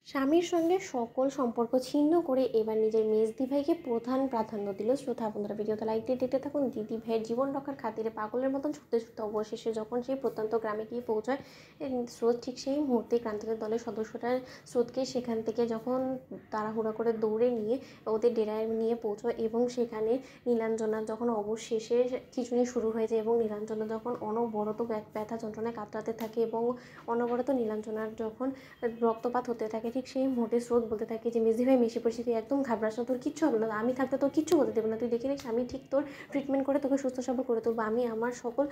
স্বামীর সঙ্গে সকল সম্পর্ক ছিন্ন করে এবার নিজের মেজদি ভাইকে প্রধান প্রাধান্য দিল শ্রোতা। বন্ধুরা, ভিডিওতে লাইক দিয়ে দেখতে থাকুন। দিদি ভাইয়ের জীবন রক্ষার খাতিরে পাগলের মতন ছুটতে ছুটতে অবশেষে যখন সেই প্রত্যন্ত গ্রামে গিয়ে পৌঁছায় স্রোত, ঠিক সেই মুহূর্তে ক্রান্তদের দলের সদস্যরা স্রোতকে সেখান থেকে যখন তাড়াহুড়া করে দৌড়ে নিয়ে ওদের ডেরায় নিয়ে পৌঁছয় এবং সেখানে নীলাঞ্জনার যখন অবশেষে খিঁচুনি শুরু হয়ে যায় এবং নীলাঞ্জনা যখন অনবরত ব্যথা যন্ত্রণায় কাতরাতে থাকে এবং অনবরত নীলাঞ্জনার যখন রক্তপাত হতে থাকে, ঠিক সেই মুহূর্তে স্রোত বলতে থাকে যে মেজদি ভাই মেশে পড়েছি, তুই একদম ঘাবড়াস না, তোর কিচ্ছু হবে না, আমি থাকতে তোর কিচ্ছু হতে দেবো না, তুই দেখে নিস আমি ঠিক তোর ট্রিটমেন্ট করে তোকে সুস্থ সবল করে তুলবো। আমি আমার সকল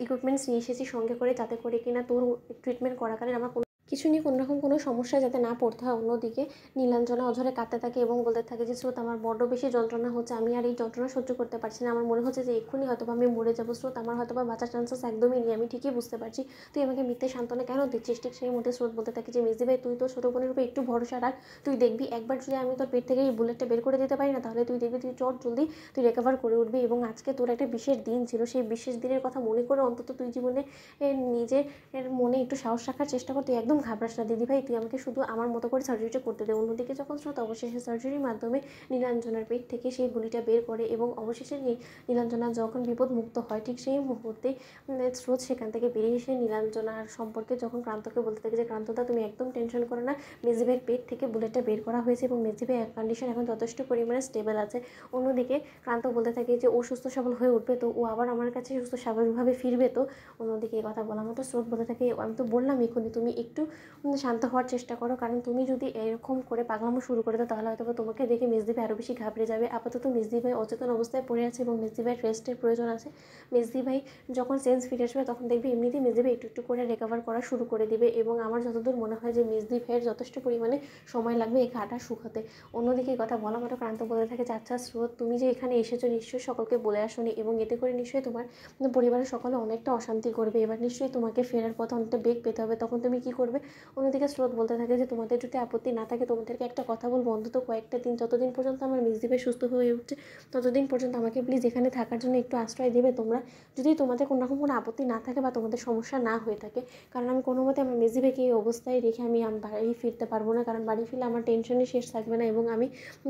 ইকুইপমেন্টস নিয়ে এসেছি সঙ্গে করে, যাতে করে কিনা তোর ট্রিটমেন্ট করাকালীন আমার কিছু নিয়ে কোনোরকম কোনো সমস্যা যাতে না পড়তে হয়। অন্যদিকে নীলাঞ্জনা অঝরে কাঁদতে থাকে এবং বলতে থাকে যে স্রোত, আমার বড্ড বেশি যন্ত্রণা হচ্ছে, আমি আর এই যন্ত্রণা সহ্য করতে পারছি না, আমার মনে হচ্ছে যে এক্ষুনি হয়তো আমি মরে যাবো। স্রোত, আমার হয়তো বাঁচার চান্সেস একদমই নেই, আমি ঠিকই বুঝতে পারছি, তুই আমাকে মিথ্যে সান্ত্বনা কেন দিচ্ছিস। ঠিক সেই মুহূর্তে স্রোত বলতে থাকে যে মেজদি ভাই, তুই তোর ছোটো বোনের উপর একটু ভরসা রাখ, তুই দেখবি একবার যদি আমি তোর পেট থেকে এই বুলেটটা বের করে দিতে পারি না, তাহলে তুই দেখবি তুই জলদি তুই রিকভার করে উঠবি। এবং আজকে তোর একটা বিশেষ দিন ছিল, সেই বিশেষ দিনের কথা মনে করে অন্তত তুই জীবনে নিজের মনে একটু সাহস রাখার চেষ্টা কর, তুই একদম ঘাবড়াস না দিদি ভাই, তুই আমাকে শুধু আমার মতো করে সার্জারিটা করতে দে। অন্যদিকে যখন স্রোত অবশেষে সার্জারির মাধ্যমে নীলাঞ্জনার পেট থেকে সেই গুলিটা বের করে এবং অবশেষে নীলাঞ্জনা যখন বিপদমুক্ত হয়, ঠিক সেই মুহূর্তে স্রোত সেখান থেকে বেরিয়ে এসে নীলাঞ্জনার সম্পর্কে যখন ক্রান্তকে বলতে থাকে যে ক্রান্তদা, তুমি একদম টেনশন করো না, মেজদি ভাইয়ের পেট থেকে বুলেটটা বের করা হয়েছে এবং মেজদি ভাইয়ের কন্ডিশন এখন যথেষ্ট পরিমাণে স্টেবল আছে। অন্যদিকে ক্রান্ত বলতে থাকে যে ও সুস্থ সবল হয়ে উঠবে তো, ও আবার আমার কাছে সুস্থ স্বাভাবিকভাবে ফিরবে তো। অন্যদিকে এই কথা বলা মতো স্রোত বলতে থাকে, আমি তো বললাম এক্ষুনি তুমি একটু শান্ত হওয়ার চেষ্টা করো, কারণ তুমি যদি এরকম করে পাগলামো শুরু করে দাও তাহলে হয়তো তোমাকে দেখে মেজদি ভাই আরও বেশি ঘাবড়ে যাবে। আপাতত মেজদি ভাই অচেতন অবস্থায় পড়ে আছে এবং মেজদি ভাইয়ের রেস্টের প্রয়োজন আছে। মেজদি ভাই যখন সেন্স ফিরে আসবে তখন দেখবে এমনিতেই মেজদি ভাই একটু একটু করে রিকভার করা শুরু করে দিবে এবং আমার যতদূর মনে হয় যে মেজদি ভাইয়ের যথেষ্ট পরিমাণে সময় লাগবে এই ঘাটা শুকাতে। অন্যদিকে এই কথা বলা মতো ক্রান্ত বলতে থাকে, আচ্ছা স্রোত, তুমি যে এখানে এসেছো নিশ্চয়ই সকলকে বলে আসোনি এবং এতে করে নিশ্চয়ই তোমার পরিবারের সকলে অনেকটা অশান্তি করবে, এবার নিশ্চয়ই তোমাকে ফেরার পথে অনেকটা বেগ পেতে হবে, তখন তুমি কী করবে। অন্যদিকে স্রোত বলতে থাকে যে তোমাদের যদি আপত্তি না থাকে তোমাদেরকে একটা কথা বলবো, অন্তত কয়েকটা দিন, যতদিন পর্যন্ত আমার মেজদি ভাই সুস্থ হয়ে উঠছে ততদিন পর্যন্ত আমাকে প্লিজ এখানে থাকার জন্য একটু আশ্রয় দেবে তোমরা, যদি তোমাদের কোনোরকম কোনো আপত্তি না থাকে বা তোমাদের সমস্যা না হয়ে থাকে। কারণ আমি কোনো মতে আমার মেজদি ভাইকে এই অবস্থায় রেখে আমি বাড়ি ফিরতে পারবো না, কারণ বাড়ি ফিরলে আমার টেনশনই শেষ থাকবে না এবং আমি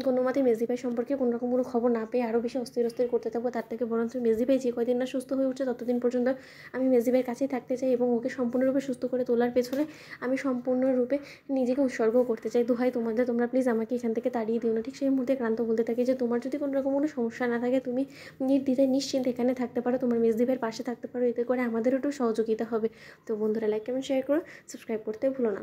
কোনো মতে মেজদি ভাই সম্পর্কে কোনোরকম কোনো খবর না পেয়ে আরও বেশি অস্থির করতে থাকবো। তার থেকে বরঞ্চ মেজদি ভাই যে কয়দিন না সুস্থ হয়ে উঠছে ততদিন পর্যন্ত আমি মেজদি ভাইয়ের কাছেই থাকতে চাই এবং ওকে সম্পূর্ণরূপে সুস্থ করে তোলার পেছনে আমি সম্পূর্ণরূপে নিজেকে উৎসর্গ করতে চাই। দোহাই তোমাদের, তোমরা প্লিজ আমাকে এখান থেকে তাড়িয়ে দিও না। ঠিক সেই মুহূর্তে ক্রান্ত বলতে থাকে যে তোমার যদি কোনো রকম কোনো সমস্যা না থাকে তুমি নির্দ্বিধায় নিশ্চিন্তে এখানে থাকতে পারো, তোমার মেজদি ভাইয়ের পাশে থাকতে পারো, এতে করে আমাদেরও একটু সহযোগিতা হবে। তো বন্ধুরা, লাইক কমেন্ট শেয়ার করো, সাবস্ক্রাইব করতে ভুলো না।